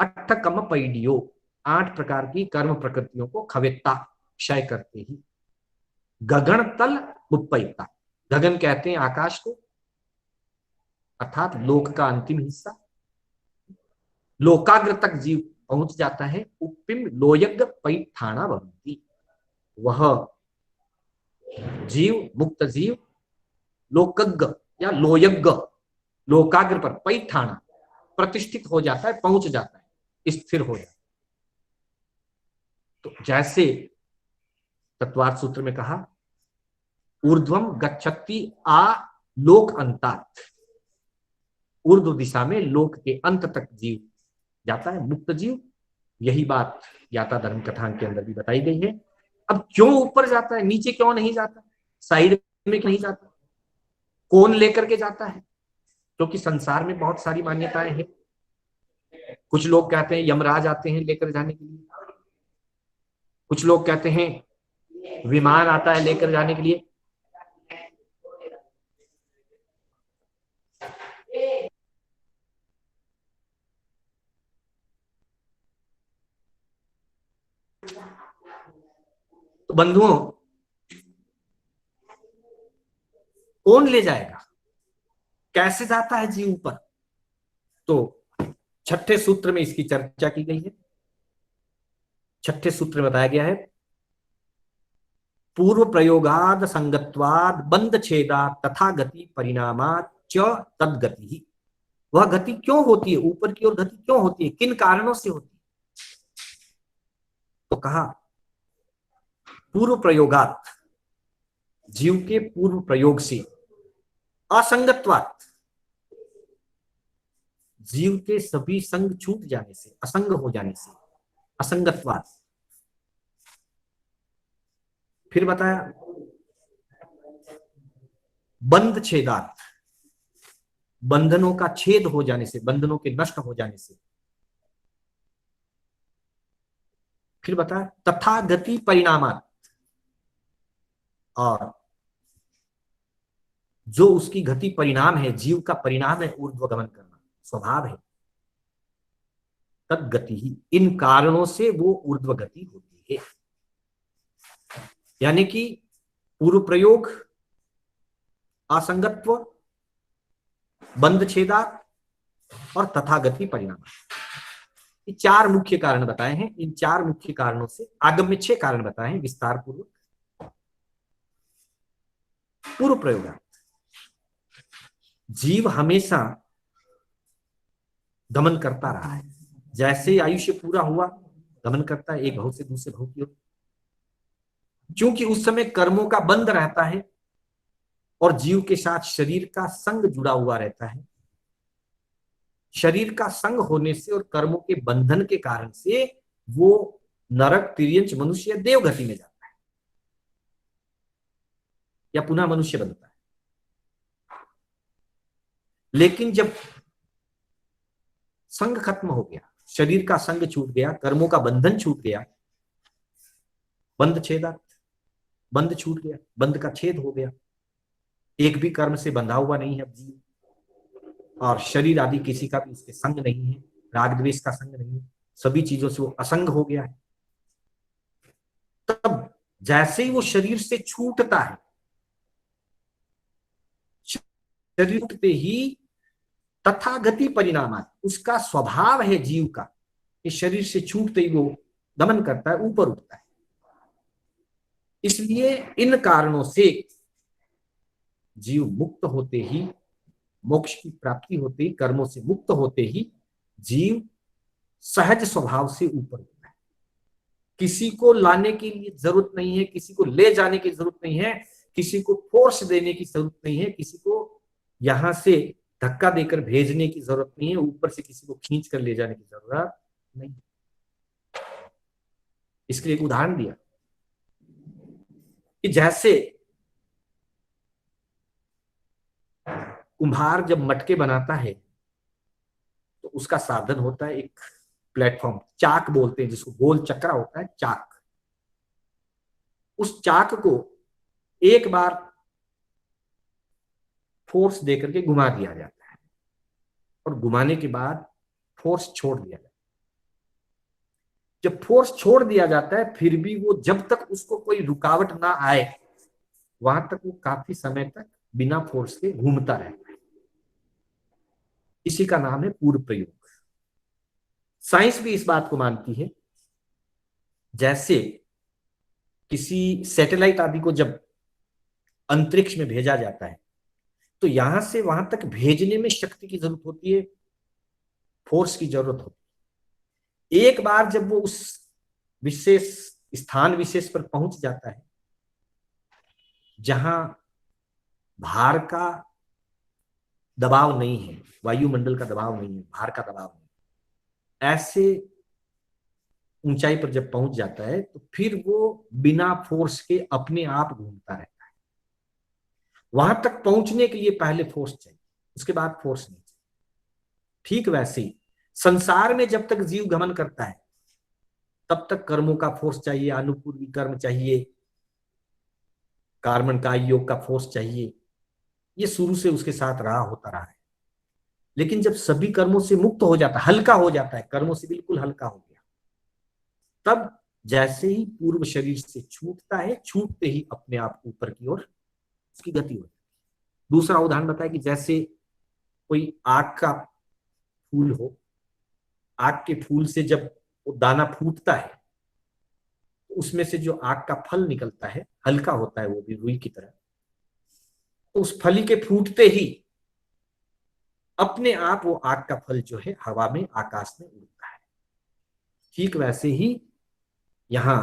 अट्ठ कम पैडियो, 8 प्रकार की कर्म प्रकृतियों को खवेत्ता, क्षय करते ही। गगन तल मुप्पयिता, गगन कहते हैं आकाश को, अर्थात लोक का अंतिम हिस्सा। लोकाग्र तक जीव पहुंच जाता है। उपिम लोयज्ञ पैठाना भवंती, वह जीव, मुक्त जीव लोकज्ञ या लोयज्ञ, लोकाग्र पर पैठाना, प्रतिष्ठित हो जाता है, पहुंच जाता है, स्थिर हो जाता है। तो जैसे तत्वार्थ सूत्र में कहा, ऊर्ध्वम गच्छति आ लोक अंतात, ऊर्ध्व दिशा में लोक के अंत तक जीव जाता है, मुक्त जीव। यही बात ज्ञाता धर्म कथांग के अंदर भी बताई गई है। अब क्यों ऊपर जाता है, नीचे क्यों नहीं जाता, साइड में क्यों नहीं जाता, कौन लेकर के जाता है? क्योंकि संसार में बहुत सारी मान्यताएं हैं। कुछ लोग कहते हैं यमराज आते हैं लेकर जाने के लिए, कुछ लोग कहते हैं विमान आता है लेकर जाने के लिए, तो बंधुओं कौन ले जाएगा, कैसे जाता है जीव ऊपर? तो छठे सूत्र में इसकी चर्चा की गई है। छठे सूत्र में बताया गया है, पूर्व प्रयोगाद संगत्वाद बंध छेदा तथा गति परिणामात च तदगति ही। वह गति क्यों होती है, ऊपर की ओर गति क्यों होती है, किन कारणों से होती है? तो कहा पूर्व प्रयोगात, जीव के पूर्व प्रयोग से, असंगत्वात, जीव के सभी संग छूट जाने से, असंग हो जाने से, असंगत्वात। फिर बताया बंध छेदात, बंधनों का छेद हो जाने से, बंधनों के नष्ट हो जाने से। फिर बताया तथा गति परिणामात, और जो उसकी गति परिणाम है, जीव का परिणाम है ऊर्ध्वगमन करना, स्वभाव है, तद गति ही, इन कारणों से वो ऊर्ध्व गति होती है। यानी कि पूर्व प्रयोग, असंगत्व, बंध छेदा और तथागति परिणाम, ये 4 मुख्य कारण बताए हैं। इन 4 मुख्य कारणों से, आगम में 6 कारण बताए हैं विस्तार पूर्वक। पूर्व प्रयोग, जीव हमेशा गमन करता रहा है, जैसे आयुष्य पूरा हुआ गमन करता है एक भव से दूसरे भव की ओर। क्योंकि उस समय कर्मों का बंध रहता है और जीव के साथ शरीर का संग जुड़ा हुआ रहता है। शरीर का संग होने से और कर्मों के बंधन के कारण से वो नरक, तिर्यंच, मनुष्य, देवगति में जाता है या पुनः मनुष्य बनता है। लेकिन जब संग खत्म हो गया, शरीर का संग छूट गया, कर्मों का बंधन छूट गया, बंध छेदा, बंध छूट गया, बंध का छेद हो गया, एक भी कर्म से बंधा हुआ नहीं है अब जीव, और शरीर आदि किसी का भी उसके संग नहीं है, राग द्वेष का संग नहीं है, सभी चीजों से वो असंग हो गया है। तब जैसे ही वो शरीर से छूटता है, शरीर छूटते ही तथागति परिणाम, उसका स्वभाव है जीव का, इस शरीर से छूटते ही वो गमन करता है, ऊपर उठता है। इसलिए इन कारणों से जीव मुक्त होते ही, मोक्ष की प्राप्ति होते ही, कर्मों से मुक्त होते ही जीव सहज स्वभाव से ऊपर उठता है। किसी को लाने की जरूरत नहीं है, किसी को ले जाने की जरूरत नहीं है, किसी को फोर्स देने की जरूरत नहीं है, किसी को यहां से धक्का देकर भेजने की जरूरत नहीं है, ऊपर से किसी को खींच कर ले जाने की जरूरत नहीं। इसके लिए एक उदाहरण दिया कि जैसे कुम्हार जब मटके बनाता है तो उसका साधन होता है एक प्लेटफॉर्म, चाक बोलते हैं जिसको, गोल चक्रा होता है चाक। उस चाक को एक बार फोर्स देकर के घुमा दिया जाता है और घुमाने के बाद फोर्स छोड़ दिया जाता है। जब फोर्स छोड़ दिया जाता है फिर भी वो जब तक उसको कोई रुकावट ना आए वहां तक वो काफी समय तक बिना फोर्स के घूमता रहता है। इसी का नाम है पूर्व प्रयोग। साइंस भी इस बात को मानती है। जैसे किसी सैटेलाइट आदि को जब अंतरिक्ष में भेजा जाता है तो यहां से वहां तक भेजने में शक्ति की जरूरत होती है, फोर्स की जरूरत होती है। एक बार जब वो उस विशेष स्थान विशेष पर पहुंच जाता है जहां भार का दबाव नहीं है, वायुमंडल का दबाव नहीं है, भार का दबाव नहीं, ऐसे ऊंचाई पर जब पहुंच जाता है तो फिर वो बिना फोर्स के अपने आप घूमता रहता है। वहां तक पहुंचने के लिए पहले फोर्स चाहिए, उसके बाद फोर्स नहीं चाहिए। ठीक वैसे ही संसार में जब तक जीव गमन करता है तब तक कर्मों का फोर्स चाहिए, अनुपूर्वी कर्म चाहिए, कार्बन का योग का फोर्स चाहिए। ये शुरू से उसके साथ रहा होता रहा है। लेकिन जब सभी कर्मों से मुक्त हो जाता है, हल्का हो जाता है, कर्मों से बिल्कुल हल्का हो गया, तब जैसे ही पूर्व शरीर से छूटता है, छूटते ही अपने आप ऊपर की ओर उसकी गति होती है। दूसरा उदाहरण बताया कि जैसे कोई आग का फूल हो, आग के फूल से जब वो दाना फूटता है तो उसमें से जो आग का फल निकलता है हल्का होता है, वो भी रुई की तरह। तो उस फली के फूटते ही अपने आप वो आग का फल जो है हवा में, आकाश में उड़ता है। ठीक वैसे ही यहां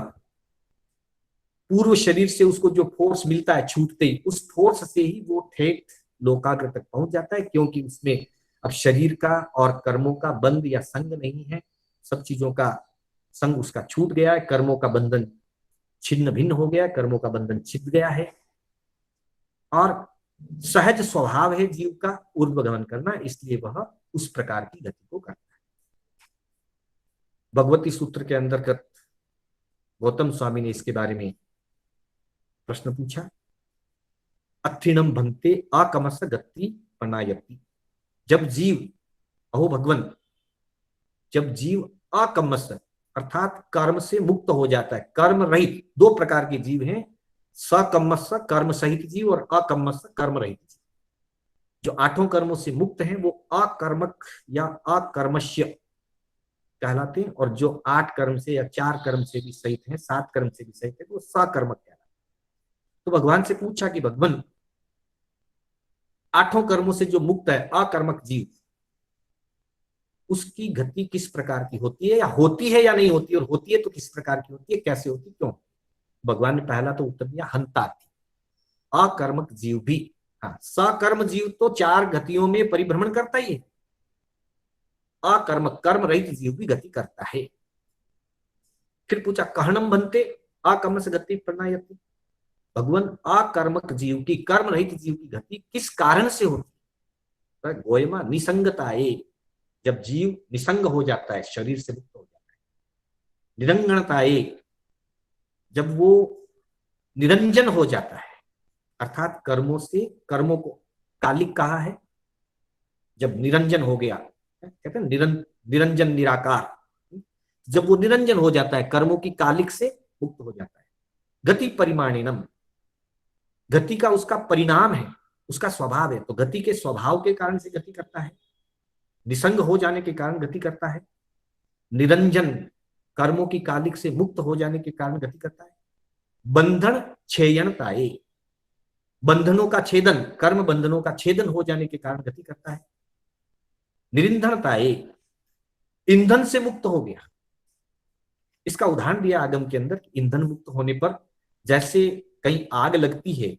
पूर्व शरीर से उसको जो फोर्स मिलता है छूटते ही, उस फोर्स से ही वो ठेठ लोकाग्र तक पहुंच जाता है, क्योंकि उसमें अब शरीर का और कर्मों का बंध या संग नहीं है। सब चीजों का संग उसका छूट गया है, कर्मों का बंधन छिन्न भिन्न हो गया, कर्मों का बंधन छिप गया है और सहज स्वभाव है जीव का ऊर्ध्वगमन करना, इसलिए वह उस प्रकार की गति को करता है। भगवती सूत्र के अंतर्गत गौतम स्वामी ने इसके बारे में प्रश्न पूछा। अत्रिणम भंगते अकमस गति प्रणायति। जब जीव, अहो भगवन, जब जीव अकमस अर्थात कर्म से मुक्त हो जाता है, कर्म रहित, दो प्रकार के जीव हैं, सकम्मस कर्म सहित जीव और अकम्मस कर्म रहित जीव। जो आठों कर्मों से मुक्त हैं वो अकर्मक या अकर्मश्य कहलाते हैं, और जो 8 कर्म से या 4 कर्म से भी सहित हैं, 7 कर्म से भी सहित है, वो सकर्मक कहलाते हैं। तो भगवान से पूछा कि भगवान, आठों कर्मों से जो मुक्त है अकर्मक जीव, उसकी गति किस प्रकार की होती है, या होती है या नहीं होती, और होती है तो किस प्रकार की होती है, कैसे होती, क्यों? भगवान ने पहला तो उत्तर दिया हंताति, अकर्मक जीव भी। हाँ, सकर्म जीव तो 4 गतियों में परिभ्रमण करता ही है, अकर्मक कर्म रहित जीव भी गति करता है। फिर पूछा कहणम बनते अकर्म से गति प्रणायति। भगवान, अकर्मक जीव की, कर्म रहित जीव की गति किस कारण से होती है? गोयमा निसंगताए, जब जीव निसंग हो जाता है, शरीर से मुक्त हो जाता है। निरंगणताए, जब वो निरंजन हो जाता है, अर्थात कर्मों से, कर्मों को कालिक कहा है, जब निरंजन हो गया, कहते हैं निरंजन निराकार, जब वो निरंजन हो जाता है, कर्मों की कालिक से मुक्त हो जाता है। गति परिमाणिनम, गति का उसका परिणाम है, उसका स्वभाव है, तो गति के स्वभाव के कारण से गति करता है, निसंग हो जाने के कारण गति करता है, निरंजन कर्मों की कालिक से मुक्त हो जाने के कारण गति करता है। बंधन छेयनताए, बंधनों का छेदन, कर्म बंधनों का छेदन हो जाने के कारण गति करता है। निरिंधनताए, ईंधन से मुक्त हो गया। इसका उदाहरण दिया आगम के अंदर, ईंधन मुक्त होने पर जैसे कहीं आग लगती है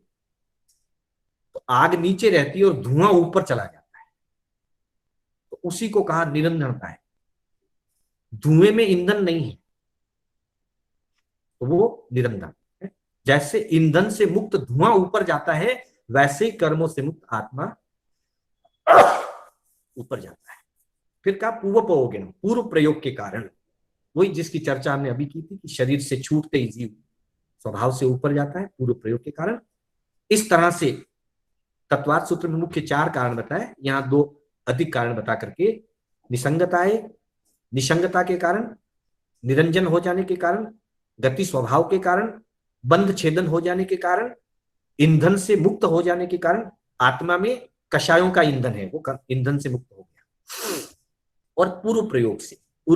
तो आग नीचे रहती है और धुआं ऊपर चला जाता है, तो उसी को कहा निरंजनता है। धुएं में ईंधन नहीं है तो वो निरंजन है। जैसे ईंधन से मुक्त धुआं ऊपर जाता है, वैसे ही कर्मों से मुक्त आत्मा ऊपर जाता है। फिर कहा पूर्व प्रयोग के कारण, वही जिसकी चर्चा हमने अभी की थी कि शरीर से छूटते ही जीव स्वभाव से ऊपर जाता है पूर्व प्रयोग के कारण। इस तरह से तत्वार्थ सूत्र में मुख्य 4 कारण बताए, यहाँ 2 अधिक कारण बता करके निसंगताएं, निसंगता के कारण, निरंजन हो जाने के कारण, गति स्वभाव के कारण, बंध छेदन हो जाने के कारण, ईंधन से मुक्त हो जाने के कारण, आत्मा में कषायों का ईंधन है वो ईंधन से मुक्त हो गया, और पूर्व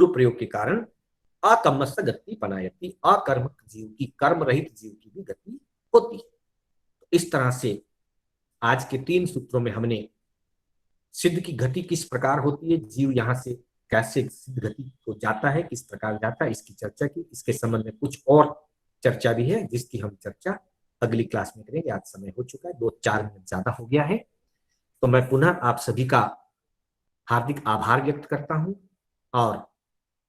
प्रयोग के कारण अकर्मस्थ गति पनायति, अकर्म जीव की, कर्म रहित जीव की भी गति होती है। इस तरह से आज के 3 सूत्रों में हमने सिद्ध की गति किस प्रकार होती है, जीव यहाँ से कैसे सिद्ध गति को जाता है, किस प्रकार जाता है, इसकी चर्चा की। इसके संबंध में कुछ और चर्चा भी है जिसकी हम चर्चा अगली क्लास में करेंगे। आज समय हो चुका है, 2-4 मिनट ज्यादा हो गया है, तो मैं पुनः आप सभी का हार्दिक आभार व्यक्त करता हूं, और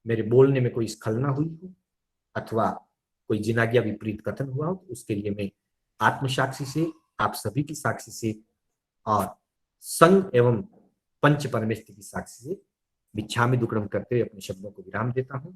मेरे बोलने में कोई स्खलना हुई हो अथवा कोई जिनाज्ञा विपरीत कथन हुआ हो तो उसके लिए मैं आत्मसाक्षी से, आप सभी की साक्षी से और संघ एवं पंच परमेष्टि की साक्षी से भिक्षामि दुक्कडम करते हुए अपने शब्दों को विराम देता हूं।